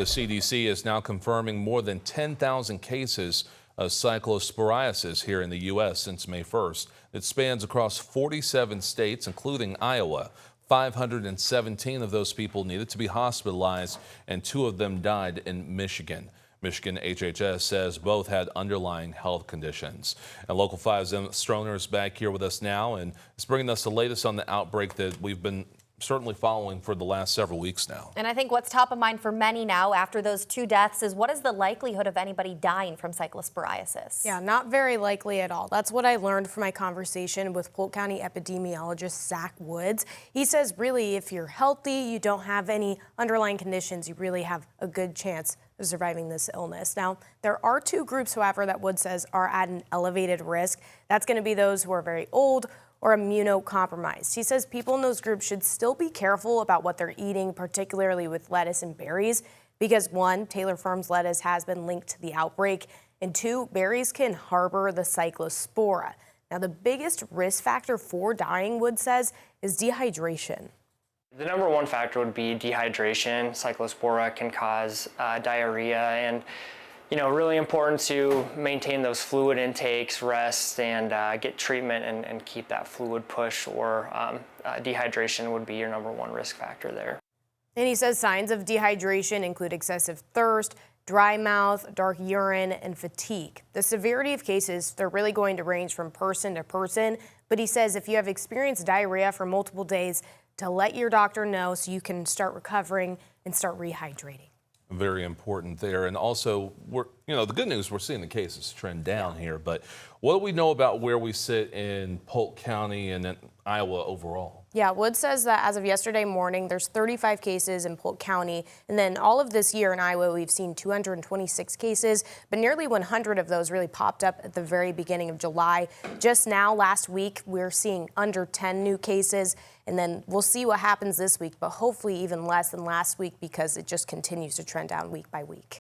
The CDC is now confirming more than 10,000 cases of cyclosporiasis here in the U.S. since May 1st. It spans across 47 states, including Iowa. 517 of those people needed to be hospitalized, and 2 of them died in Michigan. Michigan HHS says both had underlying health conditions. And Local 5's Emma Stroner is back here with us now and is bringing us the latest on the outbreak that we've been certainly following for the last several weeks now. And I think what's top of mind for many now after those 2 deaths is what is the likelihood of anybody dying from cyclosporiasis? Yeah, not very likely at all. That's what I learned from my conversation with Polk County epidemiologist Zach Woods. He says really if you're healthy, you don't have any underlying conditions, you really have a good chance of surviving this illness. Now, there are 2 groups, however, that Woods says are at an elevated risk. That's going to be those who are very old or immunocompromised. He says people in those groups should still be careful about what they're eating, particularly with lettuce and berries, because 1, Taylor Farms lettuce has been linked to the outbreak, and 2, berries can harbor the cyclospora. Now, the biggest risk factor for dying, Woods says, is dehydration. The number 1 factor would be dehydration. Cyclospora can cause diarrhea, and really important to maintain those fluid intakes, rest, and get treatment and keep that fluid push, or dehydration would be your number 1 risk factor there. And he says signs of dehydration include excessive thirst, dry mouth, dark urine, and fatigue. The severity of cases, they're really going to range from person to person, but he says if you have experienced diarrhea for multiple days, to let your doctor know so you can start recovering and start rehydrating. Very important there. And also, the good news, we're seeing the cases trend down here. But what do we know about where we sit in Polk County and in Iowa overall? Yeah, Woods says that as of yesterday morning, there's 35 cases in Polk County. And then all of this year in Iowa, we've seen 226 cases, but nearly 100 of those really popped up at the very beginning of July. Just now, last week, we're seeing under 10 new cases. And then we'll see what happens this week, but hopefully even less than last week because it just continues to trend down week by week.